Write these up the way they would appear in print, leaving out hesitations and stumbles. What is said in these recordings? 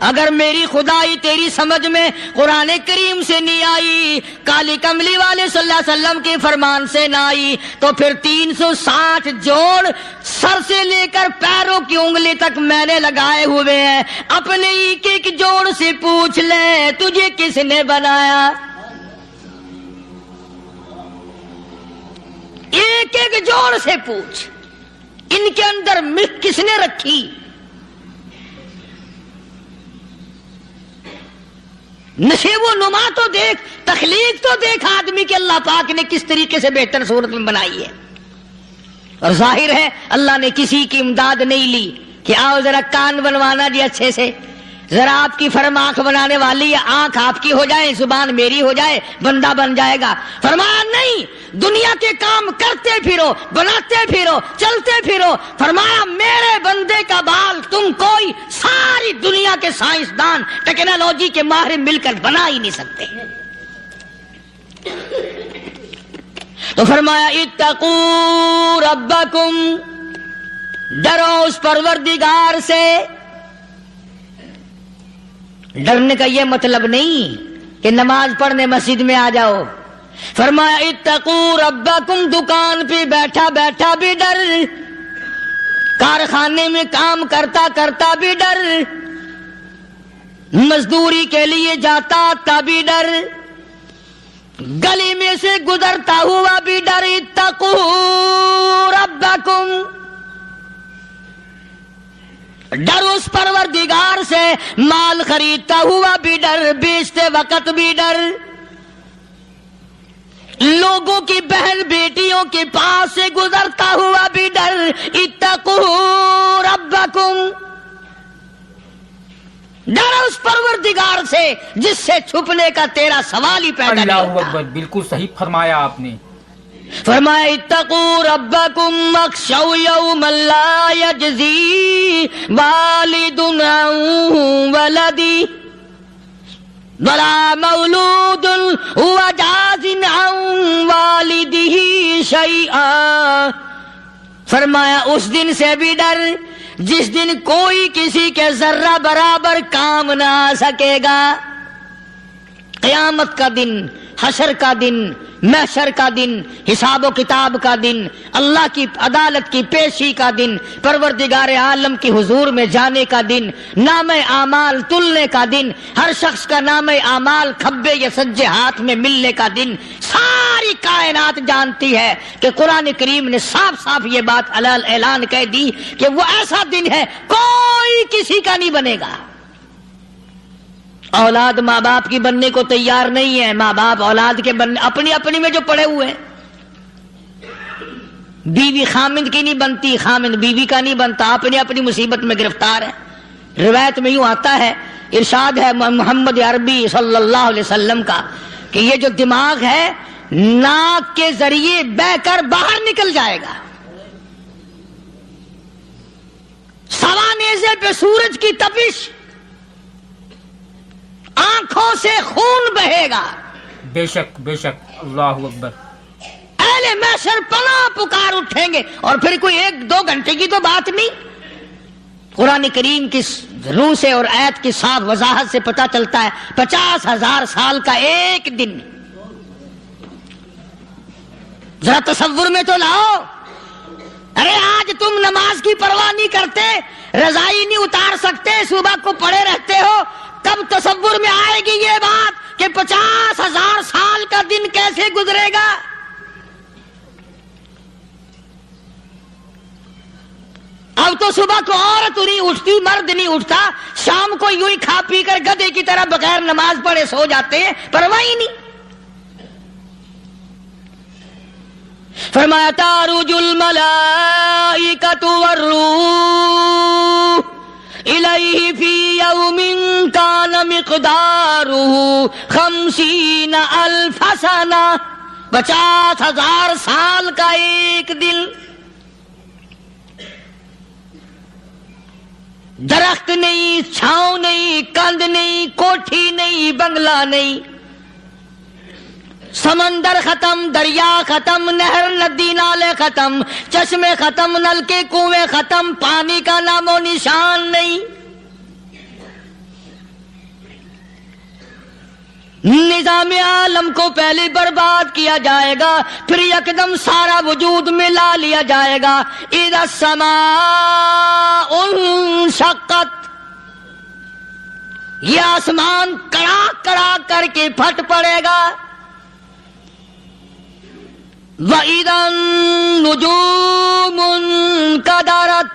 اگر میری خدائی تیری سمجھ میں قرآن کریم سے نہیں آئی، کالی کملی والے صلی اللہ علیہ وسلم کے فرمان سے نہ آئی، تو پھر 360 جوڑ سر سے لے کر پیروں کی انگلی تک میں نے لگائے ہوئے ہیں، اپنے ایک ایک جوڑ سے پوچھ لے تجھے کس نے بنایا؟ ایک ایک جوڑ سے پوچھ، ان کے اندر ملک کس نے رکھی؟ نشیب و نما تو دیکھ، تخلیق تو دیکھ آدمی کے اللہ پاک نے کس طریقے سے بہتر صورت میں بنائی ہے۔ اور ظاہر ہے اللہ نے کسی کی امداد نہیں لی کہ آؤ ذرا کان بنوانا جی اچھے سے، ذرا آپ کی فرم آنکھ بنانے والی ہے، آنکھ آپ کی ہو جائے، زبان میری ہو جائے، بندہ بن جائے گا۔ فرمایا نہیں، دنیا کے کام کرتے پھرو، بناتے پھرو، چلتے پھرو۔ فرمایا میرے بندے کا بال تم کوئی ساری دنیا کے سائنسدان ٹیکنالوجی کے ماہر مل کر بنا ہی نہیں سکتے۔ تو فرمایا اتقوا ربکم، ڈرو اس پروردگار سے۔ ڈرنے کا یہ مطلب نہیں کہ نماز پڑھنے مسجد میں آ جاؤ۔ فرمایا اتقوا ربکم، دکان پہ بیٹھا بیٹھا بھی ڈر، کارخانے میں کام کرتا کرتا بھی ڈر، مزدوری کے لیے جاتا تبھی ڈر، گلی میں سے گزرتا ہوا بھی ڈر۔ اتقوا ربکم، ڈر اس پروردگار سے، مال خریدتا ہوا بھی ڈر، بیچتے وقت بھی ڈر، لوگوں کی بہن بیٹیوں کے پاس سے گزرتا ہوا بھی ڈر۔ اتقوا ربکم، ڈر اس پروردگار سے جس سے چھپنے کا تیرا سوال ہی پیدا نہیں اللہ ہوتا۔ اکبر، بالکل صحیح فرمایا آپ نے۔ فرمایا اتقوا ربکم واخشوا یوما لا یجزی والد عن ولدہ ولا مولود هو جاز عن والدہ شیئا۔ فرمایا اس دن سے بھی ڈر جس دن کوئی کسی کے ذرہ برابر کام نہ آ سکے گا۔ قیامت کا دن، حشر کا دن، محشر کا دن، حساب و کتاب کا دن، اللہ کی عدالت کی پیشی کا دن، پروردگار عالم کی حضور میں جانے کا دن، نام اعمال تلنے کا دن، ہر شخص کا نام اعمال کھبے یا سجے ہاتھ میں ملنے کا دن۔ ساری کائنات جانتی ہے کہ قرآن کریم نے صاف صاف یہ بات اعلان کہہ دی کہ وہ ایسا دن ہے کوئی کسی کا نہیں بنے گا۔ اولاد ماں باپ کی بننے کو تیار نہیں ہے، ماں باپ اولاد کے بننے اپنی اپنی میں جو پڑے ہوئے ہیں۔ بیوی خامند کی نہیں بنتی، خامند بیوی کا نہیں بنتا، اپنی اپنی مصیبت میں گرفتار ہے۔ روایت میں یوں آتا ہے، ارشاد ہے محمد عربی صلی اللہ علیہ وسلم کا کہ یہ جو دماغ ہے ناک کے ذریعے بہ کر باہر نکل جائے گا، سوا نیزے پہ سورج کی تپش، آنکھوں سے خون بہے گا۔ بے شک بے شک، اللہ اکبر۔ اہل محشر پناہ پکار اٹھیں گے، اور پھر کوئی 1-2 گھنٹے کی تو بات نہیں۔ قرآن کریم کی روح سے اور آیت کی صاف وضاحت سے پتہ چلتا ہے 50,000 سال کا ایک دن۔ ذرا تصور میں تو لاؤ، ارے آج تم نماز کی پرواہ نہیں کرتے، رضائی نہیں اتار سکتے، صبح کو پڑے رہتے ہو، کب تصور میں آئے گی یہ بات کہ 50,000 سال کا دن کیسے گزرے گا؟ اب تو صبح کو عورت نہیں اٹھتی، مرد نہیں اٹھتا، شام کو یوں ہی کھا پی کر گدھے کی طرح بغیر نماز پڑھے سو جاتے ہیں، پرواہ ہی نہیں۔ فرمایا تعرج الملائکۃ والروح الیہ فی یوم کان مقدارہ 50,000 سنہ، 50,000 سال کا ایک دن۔ درخت نہیں، چھاؤں نہیں، کند نہیں، کوٹھی نہیں، بنگلہ نہیں، سمندر ختم، دریا ختم، نہر ندی نالے ختم، چشمے ختم، نلکے کنویں ختم، پانی کا نام و نشان نہیں۔ نظام عالم کو پہلے برباد کیا جائے گا، پھر یکدم سارا وجود ملا لیا جائے گا. اذا السماء انشقت، یہ آسمان کڑا کڑا کر کے پھٹ پڑے گا. وَإِذَا النُّجُومُ انْكَدَرَتْ،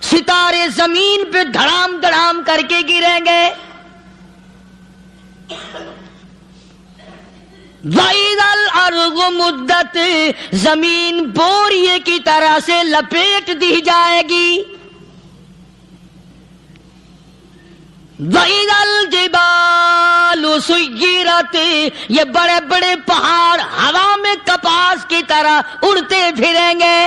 ستارے زمین پہ دھڑام دھڑام کر کے گریں گے. وَإِذَا الْأَرْضُ مُدَّتْ، زمین بوریے کی طرح سے لپیٹ دی جائے گی. وَإِذَا الْجِبَالُ سُيِّرَتْ، یہ بڑے بڑے پہاڑ ہوا میں کپاس کی طرح اڑتے پھریں گے.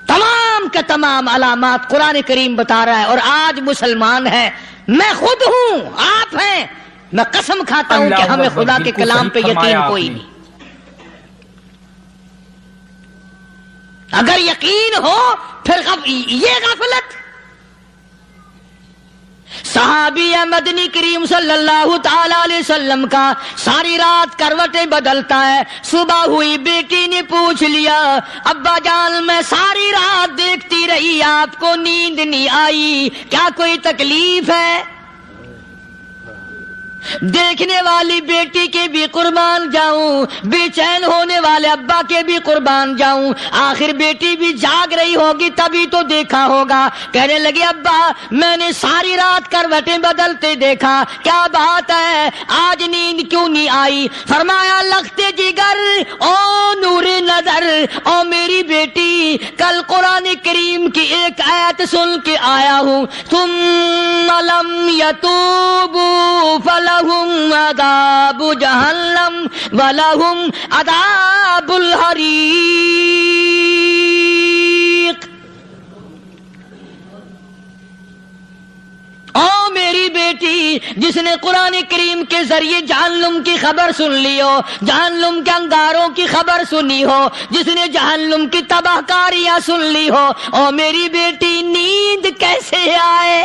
تمام کے تمام علامات قرآن کریم بتا رہا ہے. اور آج مسلمان ہے، میں خود ہوں، آپ ہیں، میں قسم کھاتا ہوں کہ ہمیں خدا کے کلام پہ یقین کوئی نہیں. اگر یقین ہو پھر یہ غفلت. صحابی مدنی کریم صلی اللہ تعالی علیہ وسلم کا ساری رات کروٹیں بدلتا ہے. صبح ہوئی بیٹی نے پوچھ لیا، ابا جان میں ساری رات دیکھتی رہی، آپ کو نیند نہیں آئی، کیا کوئی تکلیف ہے؟ دیکھنے والی بیٹی کے بھی قربان جاؤں، بے چین ہونے والے ابا کے بھی قربان جاؤں. آخر بیٹی بھی جاگ رہی ہوگی تبھی تو دیکھا ہوگا. کہنے لگے ابا میں نے ساری رات کروٹیں بدلتے دیکھا، کیا بات ہے، آج نیند کیوں نہیں آئی؟ فرمایا لختے جگر او نور نظر، او میری بیٹی کل قرآن کریم کی ایک آیت سن کے آیا ہوں، ثم لم یتوبوا فلہم عذاب جہنم ولہم عذاب الحریق. او میری بیٹی جس نے قرآن کریم کے ذریعے جہنم کی خبر سن لی ہو، جہنم کے انگاروں کی خبر سنی ہو، جس نے جہنم کی تباہ کاریاں سن لی ہو، او میری بیٹی نیند کیسے آئے؟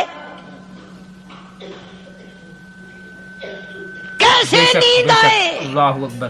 کیسے نیند آئے؟ اللہ اکبر.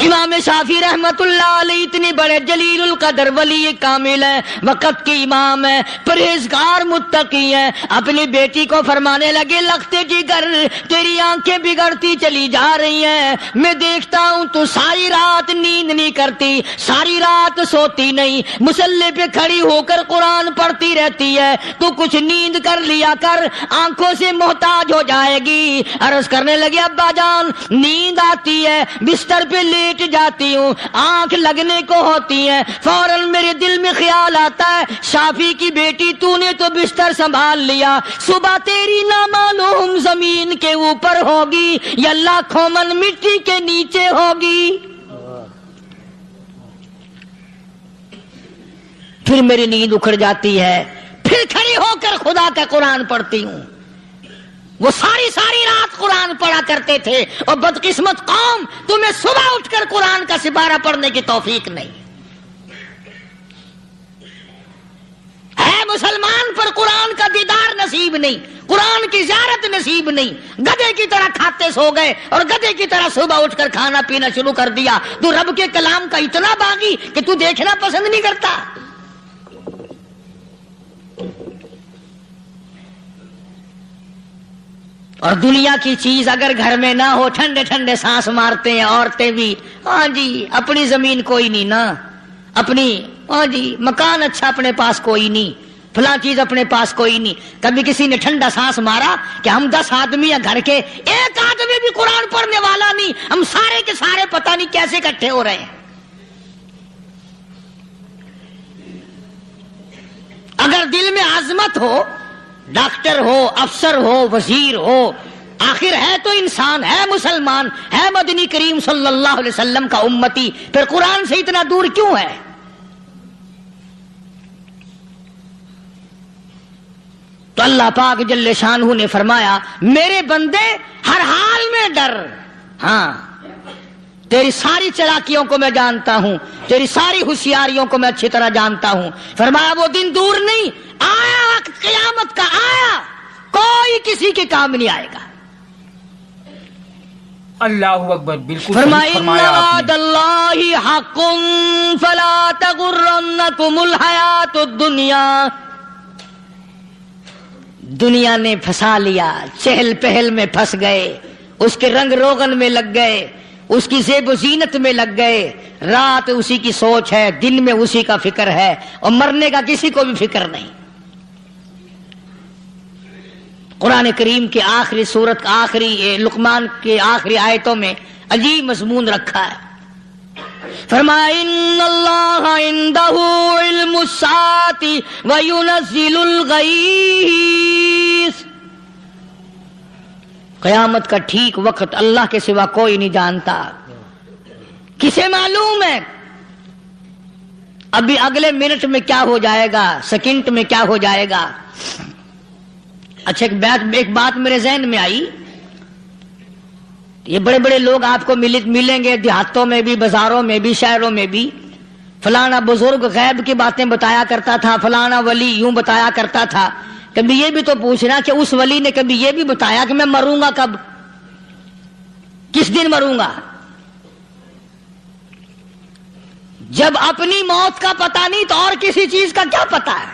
امام شافعی رحمت اللہ علیہ اتنے بڑے جلیل القدر ولی کامل ہیں، وقت کے امام ہیں، پرہیزگار متقی ہیں. اپنی بیٹی کو فرمانے لگے لختے جگر تیری آنکھیں بگڑتی چلی جا رہی ہیں، میں دیکھتا ہوں تو ساری رات نیند نہیں کرتی، ساری رات سوتی نہیں، مصلی پہ کھڑی ہو کر قرآن پڑھتی رہتی ہے، تو کچھ نیند کر لیا کر، آنکھوں سے محتاج ہو جائے گی. عرض کرنے لگے ابا جان نیند آتی ہے، بستر پہ لیٹ جاتی ہوں، آنکھ لگنے کو ہوتی ہے، فوراً میرے دل میں خیال آتا ہے شافی کی بیٹی تو نے تو بستر سنبھال لیا، صبح تیری نامعلوم زمین کے اوپر ہوگی یا لاکھوں من مٹی کے نیچے ہوگی. پھر میری نیند اکھڑ جاتی ہے، پھر کھڑی ہو کر خدا کا قرآن پڑھتی ہوں. وہ ساری رات قرآن پڑھا کرتے تھے، اور بدقسمت قوم تمہیں صبح اٹھ کر قرآن کا سپارہ پڑھنے کی توفیق نہیں ہے. مسلمان پر قرآن کا دیدار نصیب نہیں، قرآن کی زیارت نصیب نہیں. گدھے کی طرح کھاتے سو گئے اور گدھے کی طرح صبح اٹھ کر کھانا پینا شروع کر دیا. تو رب کے کلام کا اتنا باغی کہ تو دیکھنا پسند نہیں کرتا. اور دنیا کی چیز اگر گھر میں نہ ہو، ٹھنڈے ٹھنڈے سانس مارتے ہیں عورتیں بھی. ہاں جی اپنی زمین کوئی نہیں نا، اپنی ہاں جی مکان اچھا اپنے پاس کوئی نہیں، فلاں چیز اپنے پاس کوئی نہیں. کبھی کسی نے ٹھنڈا سانس مارا کہ ہم 10 آدمی ہیں گھر کے، ایک آدمی بھی قرآن پڑھنے والا نہیں، ہم سارے کے سارے پتہ نہیں کیسے اکٹھے ہو رہے ہیں. اگر دل میں عظمت ہو، ڈاکٹر ہو، افسر ہو، وزیر ہو، آخر ہے تو انسان، ہے مسلمان، ہے مدنی کریم صلی اللہ علیہ وسلم کا امتی، پھر قرآن سے اتنا دور کیوں ہے؟ تو اللہ پاک جل شانہ نے فرمایا میرے بندے ہر حال میں ڈر. ہاں تیری ساری چلاکیوں کو میں جانتا ہوں، تیری ساری ہوشیاریوں کو میں اچھی طرح جانتا ہوں. فرمایا وہ دن دور نہیں، آیا وقت قیامت کا، آیا، کوئی کسی کے کام نہیں آئے گا. اللہ اکبر، بالکل فرمایا صحیح ان فرمایا آپ وعد نے. اللہ حق فلا تغرنکم الحیات الدنیا. دنیا نے پھنسا لیا، چہل پہل میں پھنس گئے، اس کے رنگ روغن میں لگ گئے، اس کی زیب و زینت میں لگ گئے. رات اسی کی سوچ ہے، دن میں اسی کا فکر ہے، اور مرنے کا کسی کو بھی فکر نہیں. قرآن کریم کے آخری سورت آخری لقمان کے آخری آیتوں میں عجیب مضمون رکھا ہے. فرمایا ان اللہ عندہ علم الساعۃ وینزل الغیث. قیامت کا ٹھیک وقت اللہ کے سوا کوئی نہیں جانتا. کسے معلوم ہے ابھی اگلے منٹ میں کیا ہو جائے گا، سیکنڈ میں کیا ہو جائے گا. اچھا ایک بات میرے ذہن میں آئی. یہ بڑے بڑے لوگ آپ کو ملیں گے دیہاتوں میں بھی، بازاروں میں بھی، شہروں میں بھی. فلانا بزرگ غیب کی باتیں بتایا کرتا تھا، فلانا ولی یوں بتایا کرتا تھا. کبھی یہ بھی تو پوچھنا کہ اس ولی نے کبھی یہ بھی بتایا کہ میں مروں گا کب، کس دن مروں گا. جب اپنی موت کا پتہ نہیں تو اور کسی چیز کا کیا پتہ ہے.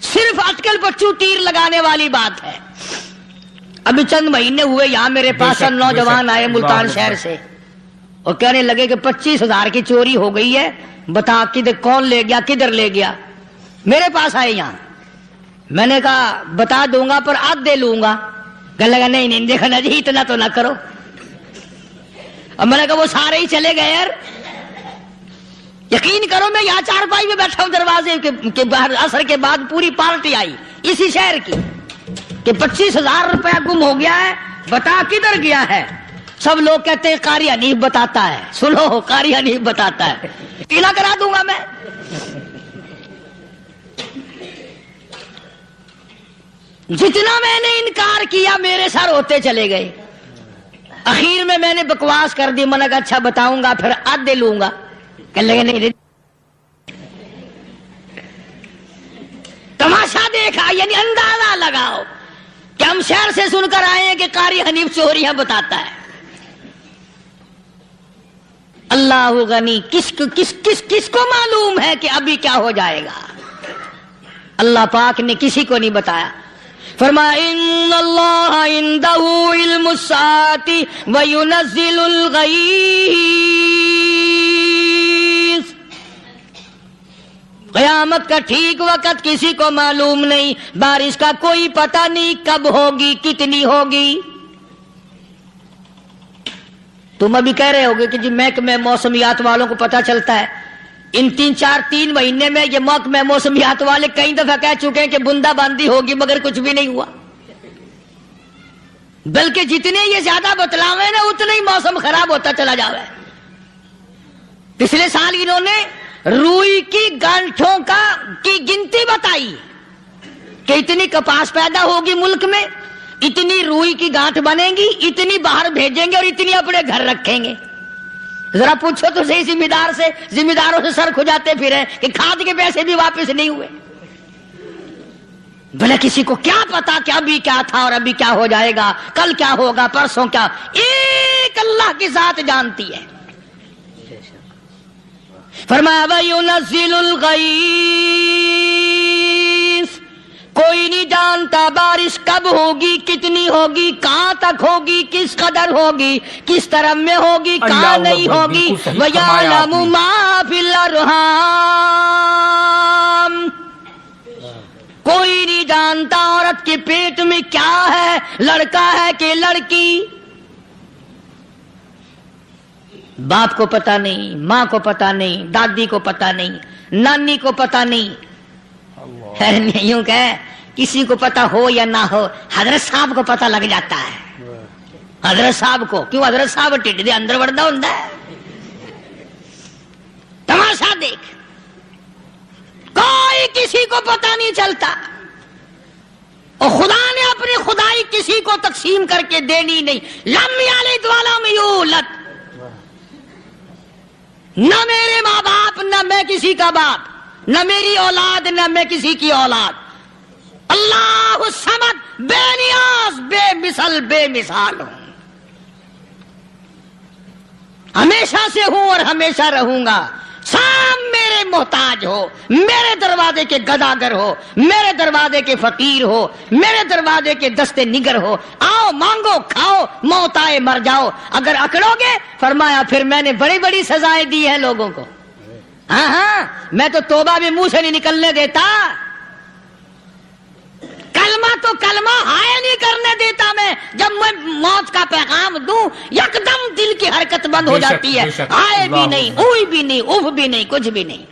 صرف اٹکل پچو تیر لگانے والی بات ہے. ابھی چند مہینے ہوئے یہاں میرے پاس نوجوان آئے ملتان شہر سے اور کہنے لگے کہ 25,000 کی چوری ہو گئی ہے، بتا کدھر کون لے گیا، کدھر لے گیا. میرے پاس آئے یہاں. میں نے کہا بتا دوں گا پر آدھے لوں گا. کہنے لگا نہیں نہیں دیکھنا جی اتنا تو نہ کرو. اور میں نے کہا وہ سارے ہی چلے گئے یار. یقین کرو میں یہاں چارپائی میں بیٹھا ہوں دروازے کے باہر، عصر کے بعد پوری پارٹی آئی اسی شہر کی کہ 25,000 روپیہ گم ہو گیا ہے، بتا کدھر گیا ہے. سب لوگ کہتے ہیں قاری حنیف بتاتا ہے. سنو قاری حنیف بتاتا ہے، ٹیلا کرا دوں گا میں. جتنا میں نے انکار کیا میرے سر ہوتے چلے گئے. اخیر میں نے بکواس کر دی. میں نے کہا اچھا بتاؤں گا پھر آدھے لوں گا. کہنے لگے نہیں. تماشا دیکھا یعنی اندازہ لگاؤ کہ ہم شہر سے سن کر آئے ہیں کہ قاری حنیف چوریاں بتاتا ہے. اللہ غنی، کس کو معلوم ہے کہ ابھی کیا ہو جائے گا. اللہ پاک نے کسی کو نہیں بتایا. فرمایا ان اللہ عندہ علم الساعۃ وینزل الغیث. قیامت کا ٹھیک وقت کسی کو معلوم نہیں، بارش کا کوئی پتہ نہیں کب ہوگی، کتنی ہوگی. تم ابھی کہہ رہے ہوگے کہ جی محکمہ موسمیات والوں کو پتہ چلتا ہے. ان 3 مہینے میں یہ محکمہ موسمیات والے کئی دفعہ کہہ چکے ہیں کہ بوندا باندی ہوگی مگر کچھ بھی نہیں ہوا. بلکہ جتنے یہ زیادہ بتلاوے نا اتنا ہی موسم خراب ہوتا چلا جا رہا ہے. پچھلے سال انہوں نے روئی کی گانٹھوں کی گنتی بتائی کہ اتنی کپاس پیدا ہوگی ملک میں، اتنی روئی کی گانٹھ بنے گی، اتنی باہر بھیجیں گے اور اتنی اپنے گھر رکھیں گے. ذرا پوچھو تو صحیح ذمہ داروں سے سر کھجاتے پھرے کہ کھاد کے پیسے بھی واپس نہیں ہوئے. بھلے کسی کو کیا پتا کہ ابھی کیا تھا اور ابھی کیا ہو جائے گا، کل کیا ہوگا، پرسوں کیا. ایک اللہ کی ذات جانتی ہے. فرمایا وَيُنَزِّلُ الْغَيْثَ. کوئی نہیں جانتا بارش کب ہوگی، کتنی ہوگی، کہاں تک ہوگی، کس قدر ہوگی، کس طرف میں ہوگی، کہاں نہیں ہوگی. وَيَعْلَمُ مَا فِي الْأَرْحَامِ. کوئی نہیں جانتا عورت کے پیٹ میں کیا ہے، لڑکا ہے کہ لڑکی. باپ کو پتہ نہیں، ماں کو پتہ نہیں، دادی کو پتہ نہیں، نانی کو پتہ نہیں. یوں کہ کسی کو پتہ ہو یا نہ ہو حضرت صاحب کو پتہ لگ جاتا ہے. حضرت صاحب کو کیوں؟ حضرت صاحب ٹھڈ دے اندر وڑدا ہوندا ہے. تماشا دیکھ، کوئی کسی کو پتہ نہیں چلتا. اور خدا نے اپنی خدائی کی کسی کو تقسیم کر کے دینی نہیں. لم یلد ولم یولد. نہ میرے ماں باپ نہ میں کسی کا باپ, نہ میری اولاد نہ میں کسی کی اولاد. اللہ الصمد, بے نیاز, بے مثل, بے مثال ہوں. ہمیشہ سے ہوں اور ہمیشہ رہوں گا. سام میرے محتاج ہو, میرے دروازے کے گداگر ہو, میرے دروازے کے فقیر ہو, میرے دروازے کے دستے نگر ہو. آؤ مانگو کھاؤ, موت آئے مر جاؤ. اگر اکڑو گے فرمایا پھر میں نے بڑی بڑی سزائیں دی ہیں لوگوں کو. ہاں ہاں, میں تو توبہ بھی منہ سے نہیں نکلنے دیتا. کلمہ تو کلمہ ہائے نہیں کرنے دیتا میں. جب میں موت کا پیغام دوں یکدم دل کی حرکت بند ہو جاتی ہے. ہائے بھی نہیں, اوئی بھی نہیں, اف بھی نہیں, کچھ بھی نہیں.